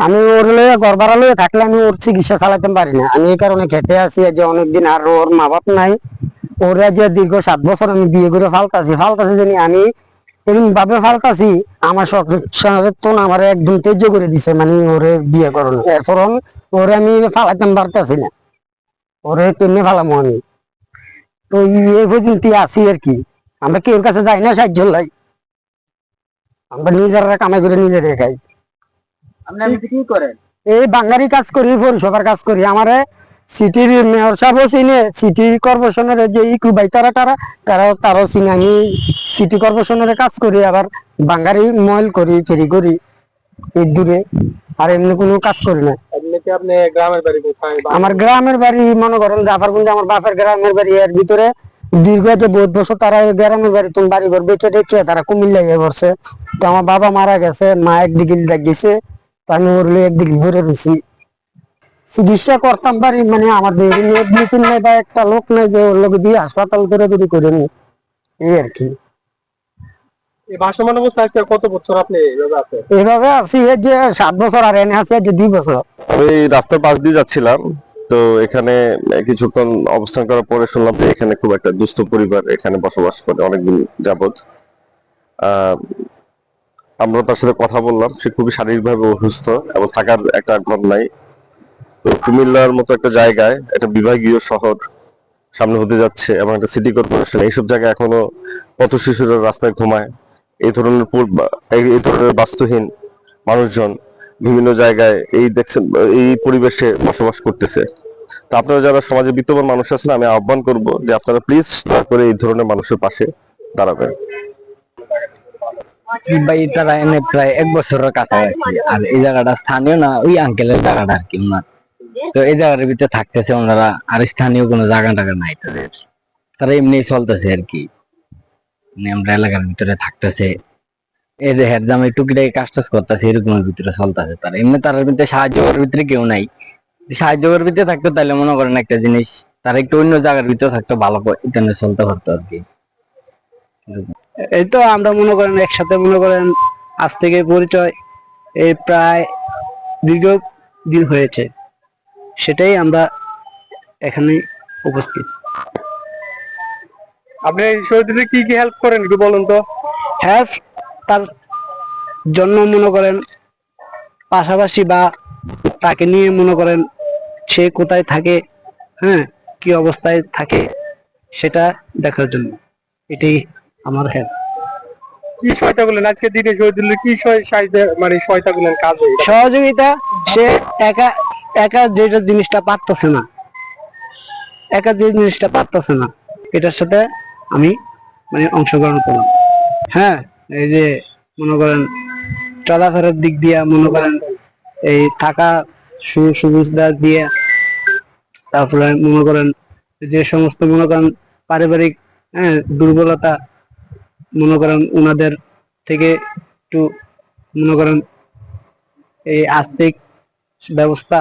আমি ওর লইয়া ঘর ভাড়া লইয়া থাকলে আমি ওর চিকিৎসা চালাতে পারি না। আমি এই কারণে খেতে আছি যে অনেকদিন, আর ওর মা বাপ নাই। ওরা যে দীর্ঘ 7 বছর আমি বিয়ে করে ফালতাছি জানি আমি এরকম ভাবে ফালতাছি। আমার সচেতন আমার একদম তেজ্য করে দিছে, মানে ওরে বিয়ে করণ। এরপর ওরে আমি ফালাইতে পারতাছি না, ওরে কেমনি ফালামো আমি। তো এই পর্যন্ত আছি আর কি। আমরা কেউ কাছে যাই না সাহায্য লাই, আমরা নিজেরা কামাই করে নিজেরা খাই। আপনি কি করেন? এই বাঙালি কাজ করি, পৌরসভার কাজ করি। আমার সিটির মেয়র সাহেব চিনে, সিটি কর্পোরেশনের যে ইকু ভাই তারাও চিনে। আমি সিটি কর্পোরেশনের কাজ করি, আবার বাঙালি ময়েল করি, ফেরি করি এই দূরে। আর এমনি কোনো কাজ করি না। এমনিতে আপনি গ্রামের বাড়ি কোথায়? আমার গ্রামের বাড়ি মনে করেন জাফরগঞ্জ, আমার বাপের গ্রামের বাড়ি। এর ভিতরে দীর্ঘ যে বহুত বছর তারা গ্রামের বাড়ি তুমি বাড়ি ঘর বেঁচে টেচে তারা কুমিল্লা গিয়ে পড়ছে। তো আমার বাবা মারা গেছে, মা একদিকে গেছে, তো আমি ওর একদিকে ঘুরে রয়েছি। চিকিৎসা করতাম পারি, মানে আমাদের নতুন নাই বা একটা লোক নাই যে ওর লোক দিয়ে হাসপাতাল করে যদি করে নি, এই আর কি। এই ভাসমান অবস্থা আজকে কত বছর আপনি এইভাবে আছেন? এইভাবে আছি এই যে 7 বছর, আর এনে আছে যে 2 বছর। আমি রাস্তার পাশ দিয়ে যাচ্ছিলাম, তো এখানে কিছুক্ষণ অবস্থান করার পরে শুনলাম যে এখানে খুব একটা দুস্থ পরিবার এখানে বসবাস করে অনেকদিন যাবত। আমরা তার সাথে কথা বললাম, সে খুবই শারীরিকভাবে অসুস্থ এবং থাকার একটা ঘর নাই। তো কুমিল্লার মতো একটা জায়গায়, একটা বিভাগীয় শহর সামনে হতে যাচ্ছে এবং একটা সিটি কর্পোরেশন, এইসব জায়গায় এখনো পথ শিশুরা রাস্তায় ঘুমায়। এই ধরনের এই ধরনের বাস্তুহীন মানুষজন বিভিন্ন জায়গায় এই দেখছেন এই পরিবেশে বসবাস করতেছে। তো আপনারা যারা সমাজে বিত্তবান মানুষ আছেন, আমি আহ্বান করব যে আপনারা প্লিজ দয়া করে এই ধরনের মানুষের পাশে দাঁড়াবেন। ভাই তারা এনে প্রায় 1 বছরের কাছাকাছি। আর এই জায়গাটা স্থানীয় না, ওই আঙ্কেলের জায়গাটা আর কি ওনার। তো এই জায়গার ভিতরে থাকতেছে ওনারা, আর স্থানীয় কোনো জায়গা টাকা নাই তাদের। তারা এমনি চলতেছে আর কি, মানে আমরা এলাকার ভিতরে থাকতেছে। এই যে হেরজামে টুকিটাকি কাজ টাজ করতেছে, এরকমের ভিতরে চলতেছে। তারা এমনি তার ভিতরে সাহায্য করার ভিতরে কেউ নাই। সাহায্য করার ভিতরে থাকতো তাহলে মনে করেন একটা জিনিস, তারা একটু অন্য জায়গার ভিতরে থাকতো, ভালো ইন্টারনে চলতে পারতো আর কি। এই তো আমরা মনে করেন একসাথে মনে করেন আজ থেকে পরিচয় এই প্রায় দীর্ঘ দিন হয়েছে, সেটাই আমরা এখানে উপস্থিত। আপনি এই শহীদদের কি কি হেল্প করেন একটু বলুন তো। হেল্প তার জন্য মনে করেন পাশাপাশি বা তাকে নিয়ে মনে করেন সে কোথায় থাকে, হ্যাঁ কি অবস্থায় থাকে সেটা দেখার জন্য, এটাই আমার হেল্প। কি সহায়তা করলেন আজকে দিনে শহীদদের? কি মানে সহায়তা করলেন কাজে? সহযোগিতা, সে একা একা যেটা জিনিসটা পারতেছে না, একা যে জিনিসটা পারতেছে না, এটার সাথে আমি মানে অংশগ্রহণ করলাম। হ্যাঁ, এই যে মনে করেন চলাফেরার দিক দিয়ে মনে করেন এই থাকা সুবিধা দিয়ে, তারপরে মনে করেন যে সমস্ত মনে করেন পারিবারিক দুর্বলতা মনে করেন উনাদের থেকে একটু মনে করেন এই আর্থিক ব্যবস্থা